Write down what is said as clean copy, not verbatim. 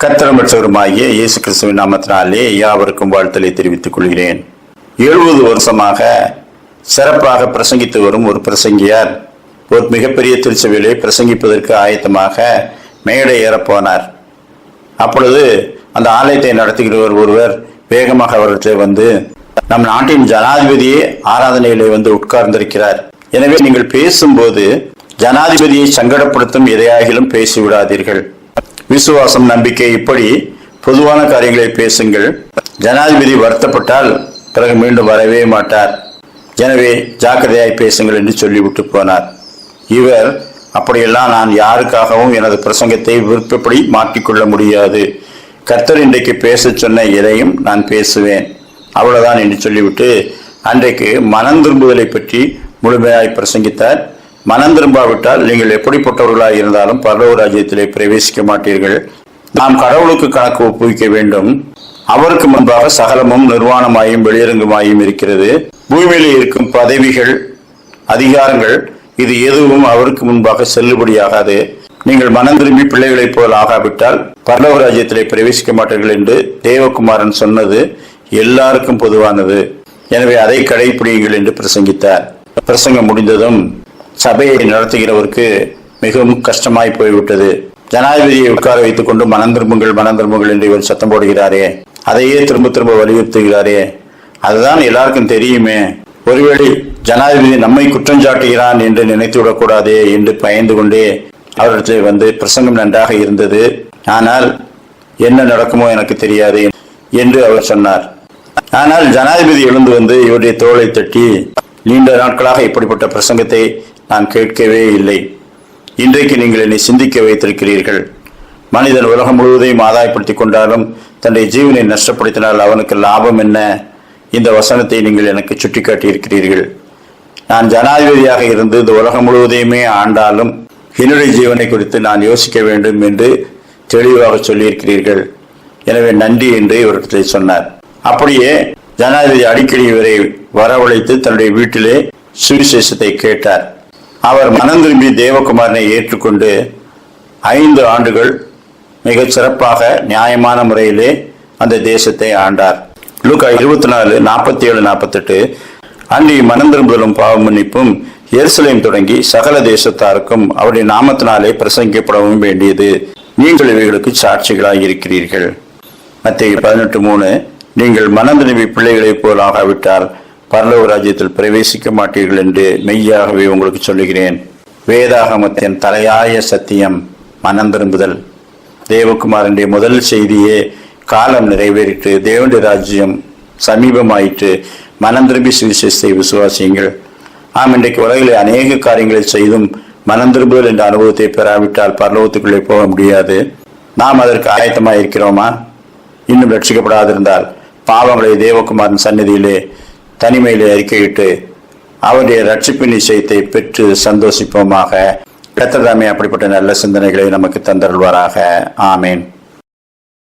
கர்த்தரும் இரட்சகருமாகிய இயேசு கிறிஸ்துவின் நாமத்தினாலே யாவருக்கும் வாழ்த்தலை தெரிவித்துக் கொள்கிறேன். 70 வருஷமாக சிறப்பாக பிரசங்கித்து வரும் ஒரு பிரசங்கியார் ஒரு மிகப்பெரிய திருச்சபையிலே பிரசங்கிப்பதற்கு ஆயத்தமாக மேடை ஏறப்போனார். அப்பொழுது அந்த ஆலயத்தை நடத்துகிறவர் ஒருவர் வேகமாக அவர்கிட்ட வந்து, நம் நாட்டின் ஜனாதிபதியே ஆராதனையிலே வந்து உட்கார்ந்திருக்கிறார். எனவே நீங்கள் பேசும்போது ஜனாதிபதியை சங்கடப்படுத்தும் எதையாகிலும் பேசிவிடாதீர்கள். விசுவாசம், நம்பிக்கை, இப்படி பொதுவான காரியங்களை பேசுங்கள். ஜனாதிபதி வருத்தப்பட்டால் பிறகு மீண்டும் வரவே மாட்டார். எனவே ஜாக்கிரதையாய் பேசுங்கள் என்று சொல்லிவிட்டு போனார். இவர், அப்படியெல்லாம் நான் யாருக்காகவும் எனது பிரசங்கத்தை விருப்பப்படி மாற்றிக்கொள்ள முடியாது. கர்த்தர் இன்றைக்கு பேச சொன்ன எதையும் நான் பேசுவேன், அவ்வளவுதான் என்று சொல்லிவிட்டு அன்றைக்கு மனம் திரும்புதலை பற்றி முழுமையாய் பிரசங்கித்தார். மனம் திரும்பாவிட்டால் நீங்கள் எப்படிப்பட்டவர்களாக இருந்தாலும் பரலோக ராஜ்யத்திலே பிரவேசிக்க மாட்டீர்கள். நாம் கடவுளுக்கு கணக்கு ஒப்புவிக்க வேண்டும். அவருக்கு முன்பாக சகலமும் நிர்வாணமாயும் வெளியரங்குமாயும் இருக்கிறது. பூமியிலே இருக்கும் பதவிகள், அதிகாரங்கள், இது எதுவும் அவருக்கு முன்பாக செல்லுபடியாகாது. நீங்கள் மனம் திரும்பி பிள்ளைகளைப் போல் ஆகாவிட்டால் பரலோக ராஜ்யத்திலே பிரவேசிக்க மாட்டீர்கள் என்று தேவகுமாரன் சொன்னது எல்லாருக்கும் பொதுவானது. எனவே அதை கடைபிடியுங்கள் என்று பிரசங்கித்தார். பிரசங்கம் முடிந்ததும் சபையை நடத்துகிறவருக்கு மிகவும் கஷ்டமாய் போய்விட்டது. ஜனாதிபதியை உட்கார வைத்துக் கொண்டு மனம் திரும்புங்கள் என்று இவர் சத்தம் போடுகிறாரே, அதையே திரும்ப திரும்ப வலியுறுத்துகிறாரே, அதுதான் எல்லாருக்கும் தெரியுமே. ஒருவேளை ஜனாதிபதி நம்மை குற்றஞ்சாட்டுகிறான் என்று நினைத்து விடக்கூடாதே என்று பயந்து கொண்டே அவர்களிடத்தில் வந்து, பிரசங்கம் நன்றாக இருந்தது, ஆனால் என்ன நடக்குமோ எனக்கு தெரியாது என்று அவர் சொன்னார். ஆனால் ஜனாதிபதி எழுந்து வந்து இவருடைய தோளை தட்டி, நீண்ட நாட்களாக இப்படிப்பட்ட பிரசங்கத்தை நான் கேட்கவே இல்லை. இன்றைக்கு நீங்கள் என்னை சிந்திக்க வைத்திருக்கிறீர்கள். மனிதன் உலகம் முழுவதையும் ஆதாயப்படுத்திக் கொண்டாலும் தன்னுடைய ஜீவனை நஷ்டப்படுத்தினால் அவனுக்கு லாபம் என்ன? இந்த வசனத்தை நீங்கள் எனக்கு சுட்டிக்காட்டி இருக்கிறீர்கள். நான் ஜனாதிபதியாக இருந்து இந்த உலகம் முழுவதையுமே ஆண்டாலும் என்னுடைய ஜீவனை குறித்து நான் யோசிக்க வேண்டும் என்று தெளிவாக சொல்லியிருக்கிறீர்கள். எனவே நன்றி என்று இவர்களை சொன்னார். அப்படியே ஜனாதிபதி அடிக்கடி இவரை வரவழைத்து தன்னுடைய வீட்டிலே சுவிசேஷத்தை கேட்டார். அவர் மனம் திரும்பி தேவகுமாரனை ஏற்றுக்கொண்டு 5 ஆண்டுகள் மிகச் சிறப்பாக நியாயமான முறையிலே அந்த தேசத்தை ஆண்டார். லூக்கா 24:47-48 அன்றி மனம் திரும்புதலும் பாவ மன்னிப்பும் எருசலேம் தொடங்கி சகல தேசத்தாருக்கும் அவருடைய நாமத்தினாலே பிரசங்கிக்கப்படவும் வேண்டியது. நீங்கள் இவைகளுக்கு சாட்சிகளாக இருக்கிறீர்கள். மத்தேயு 18:3 நீங்கள் மனம் திரும்பி பிள்ளைகளைப் போல் ஆகாவிட்டால் பரலோக ராஜ்யத்தில் பிரவேசிக்க மாட்டீர்கள் என்று மெய்யாகவே உங்களுக்கு சொல்லுகிறேன். வேதாகமத்தின் தலையாய சத்தியம் மனம் திரும்புதல். தேவகுமாரனுடைய முதல் செய்தியே காலம் நிறைவேறிட்டு தேவனுடைய ராஜ்யம் சமீபமாயிற்று, மனம் திரும்பி சுவிசேஷத்தை விசுவாசியுங்கள். இன்றைக்கு உலகிலே அநேக காரியங்களை செய்தும் மனம் திரும்புதல் என்ற அனுபவத்தை பெறாவிட்டால் பரலோகத்துக்குள்ளே போக முடியாது. நாம் அதற்கு ஆயத்தமாக இருக்கிறோமா? இன்னும் ரட்சிக்கப்படாதிருந்தால் பாவங்களை தேவகுமாரன் சந்நிதியிலே தனிமையிலே அறிக்கையிட்டு அவருடைய ரட்சிப்பின் நிச்சயத்தை பெற்று சந்தோஷிப்போமாக. கர்த்தர் தாமே அப்படிப்பட்ட நல்ல சிந்தனைகளை நமக்கு தந்தருள்வாராக. ஆமேன்.